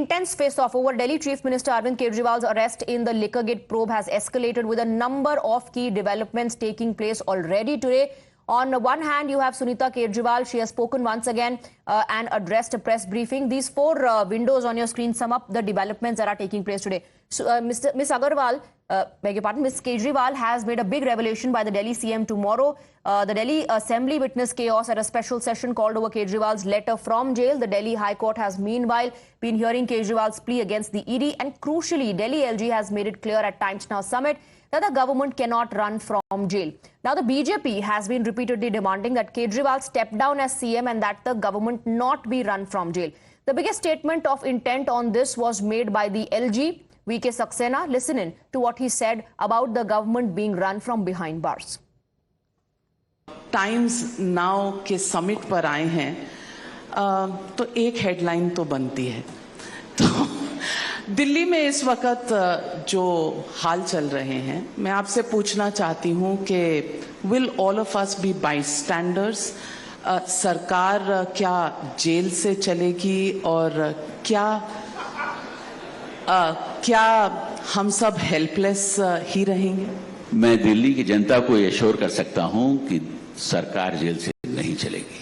intense face-off over Delhi Chief Minister Arvind Kejriwal's arrest in the Liquorgate probe has escalated with a number of key developments taking place already today. On one hand, you have Sunita Kejriwal. She has spoken once again and addressed a press briefing. These four windows on your screen sum up the developments that are taking place today. So, Ms. Agarwal, beg your pardon, Ms. Kejriwal has made a big revelation by the Delhi CM tomorrow. The Delhi Assembly witnessed chaos at a special session called over Kejriwal's letter from jail. The Delhi High Court has meanwhile been hearing Kejriwal's plea against the ED, and crucially, Delhi LG has made it clear at Times Now Summit that the government cannot run from jail. Now, the BJP has been repeatedly demanding that Kejriwal step down as CM and that the government not be run from jail. The biggest statement of intent on this was made by the LG, VK Saxena. Listen in to what he said about the government being run from behind bars. Times now के summit पर आए हैं तो एक headline तो बनती है। तो दिल्ली में इस वक्त जो हाल चल रहे हैं, मैं आपसे पूछना चाहती हूं कि will all of us be bystanders? सरकार क्या जेल से चलेगी और क्या हम सब हेल्पलेस ही रहेंगे? मैं दिल्ली की जनता को ये एश्योर कर सकता हूं कि सरकार जेल से नहीं चलेगी।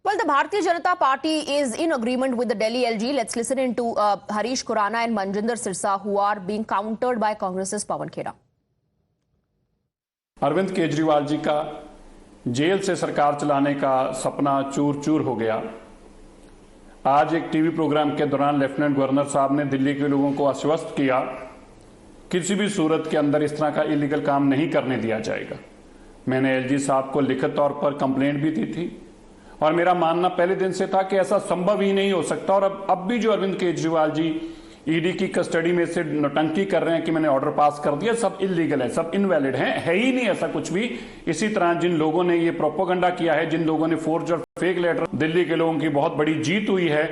Well, the Bharatiya Janata Party is in agreement with the Delhi LG. Let's listen in to Harish Khurana and Manjinder Sirsa, who are being countered by Congress's Pawan Khera. Arvind Kejriwal ji का jail से सरकार चलाने का सपना चूर चूर हो गया। आज एक टीवी प्रोग्राम के दौरान लेफ्टिनेंट गवर्नर साहब ने दिल्ली के लोगों को आश्वस्त किया, किसी भी सूरत के अंदर इस तरह का इलीगल काम नहीं करने दिया जाएगा। मैंने एलजी साहब को लिखित तौर पर कंप्लेंट भी दी थी और मेरा मानना पहले दिन से था कि ऐसा संभव ही नहीं हो सकता। और अब भी जो अरविंद केजरीवाल जी ईडी की कस्टडी में से नौटंकी कर रहे हैं कि मैंने ऑर्डर पास कर दिया, सब इलीगल है, सब इनवैलिड है ही नहीं ऐसा कुछ भी। इसी तरह जिन लोगों ने ये प्रोपोगंडा किया है, जिन लोगों ने फोर्ज और फेक लेटर, दिल्ली के लोगों की बहुत बड़ी जीत हुई है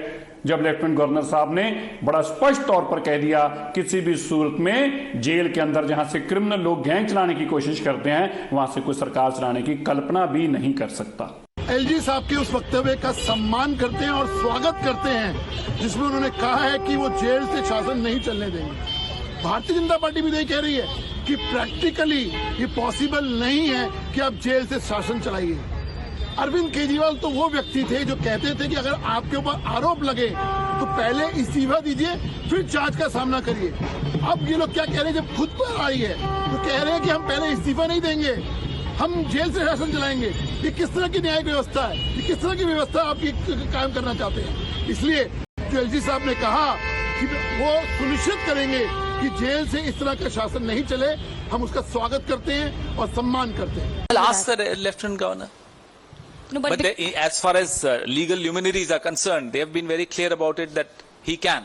जब लेफ्टिनेंट गवर्नर साहब ने बड़ा स्पष्ट तौर पर कह दिया, किसी भी सूरत में जेल के अंदर जहां से क्रिमिनल लोग गैंग चलाने की कोशिश करते हैं, वहां से कोई सरकार चलाने की कल्पना भी नहीं कर सकता। एलजी साहब के उस वक्तव्य का सम्मान करते हैं और स्वागत करते हैं जिसमें उन्होंने कहा है कि वो जेल से शासन नहीं चलने देंगे। भारतीय जनता पार्टी भी यही कह रही है कि प्रैक्टिकली ये पॉसिबल नहीं है कि आप जेल से शासन चलाइए। अरविंद केजरीवाल तो वो व्यक्ति थे जो कहते थे कि अगर आपके ऊपर आरोप लगे तो पहले इस्तीफा दीजिए, फिर जांच का सामना करिए। अब ये लोग क्या कह रहे हैं, जब खुद पर आई है तो कह रहे हैं कि हम पहले इस्तीफा नहीं देंगे, हम जेल से शासन चलाएंगे। ये किस तरह की न्यायिक व्यवस्था है? ये किस तरह की व्यवस्था आप ये कायम करना चाहते हैं? इसलिए जो एलजी साहब ने कहा कि वो सुनिश्चित करेंगे कि जेल से इस तरह का शासन नहीं चले, हम उसका स्वागत करते हैं और सम्मान करते हैं। Ask the Lieutenant Governor. No, but as far as legal luminaries are concerned, they have been very clear about it that he can.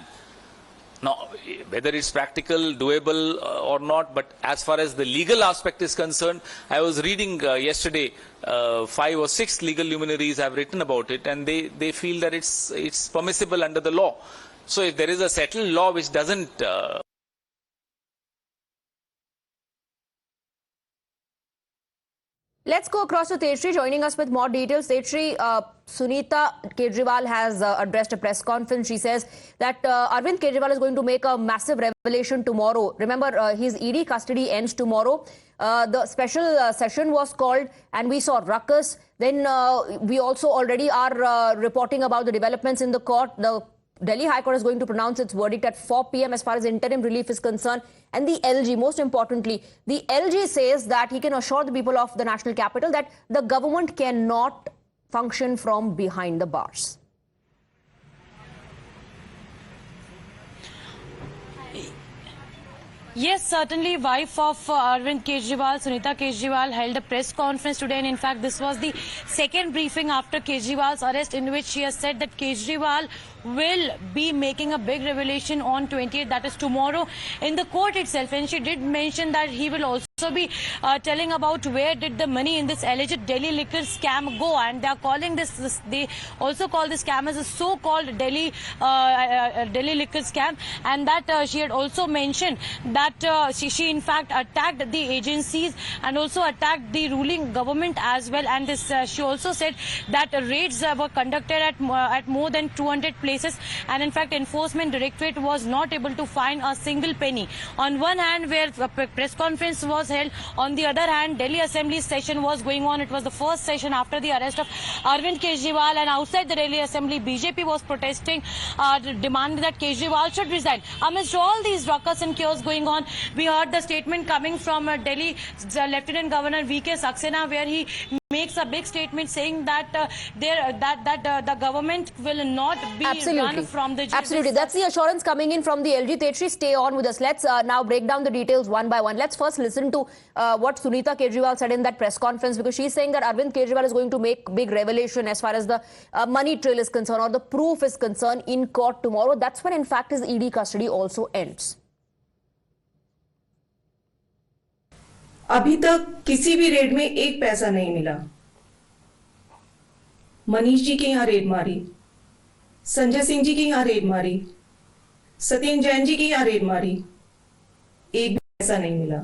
Now, whether it's practical, doable or not, but as far as the legal aspect is concerned, I was reading yesterday 5 or 6 legal luminaries have written about it, and they feel that it's permissible under the law. So if there is a settled law which doesn't Let's go across to Tejri, joining us with more details. Tejri, Sunita Kejriwal has addressed a press conference. She says that Arvind Kejriwal is going to make a massive revelation tomorrow. Remember, his ED custody ends tomorrow. The special session was called and we saw ruckus. Then we also already are reporting about the developments in the court. The Delhi High Court is going to pronounce its verdict at 4 p.m. as far as interim relief is concerned. And the LG, most importantly, the LG says that he can assure the people of the national capital that the government cannot function from behind the bars. Yes, certainly. Wife of Arvind Kejriwal, Sunita Kejriwal, held a press conference today, and in fact this was the second briefing after Kejriwal's arrest, in which she has said that Kejriwal will be making a big revelation on 28th, that is tomorrow, in the court itself, and she did mention that he will also also be telling about where did the money in this alleged Delhi liquor scam go, and they are calling this they also call this scam as a so-called Delhi liquor scam, and that she had also mentioned that she in fact attacked the agencies and also attacked the ruling government as well, and this she also said that raids were conducted at more than 200 places, and in fact Enforcement Directorate was not able to find a single penny. On one hand, where a press conference was held, on the other hand Delhi Assembly session was going on. It was the first session after the arrest of Arvind Kejriwal, and outside the Delhi Assembly BJP was protesting, demanding that Kejriwal should resign. Amidst all these ruckus and chaos going on, we heard the statement coming from Delhi Lieutenant Governor V.K. Saxena, where he makes a big statement saying that the government will not be run from the jail. Absolutely. That's the assurance coming in from the LG. Tetri, stay on with us. Let's now break down the details one by one. Let's first listen to what Sunita Kejriwal said in that press conference, because she's saying that Arvind Kejriwal is going to make big revelation as far as the money trail is concerned, or the proof is concerned, in court tomorrow. That's when in fact his ED custody also ends. अभी तक किसी भी red में एक पैसा नहीं मिला। मनीष जी के यहाँ रेड मारी, संजय सिंह जी के यहाँ रेड मारी, सत्येंद्र जैन जी के यहाँ रेड मारी, एक भी पैसा नहीं मिला।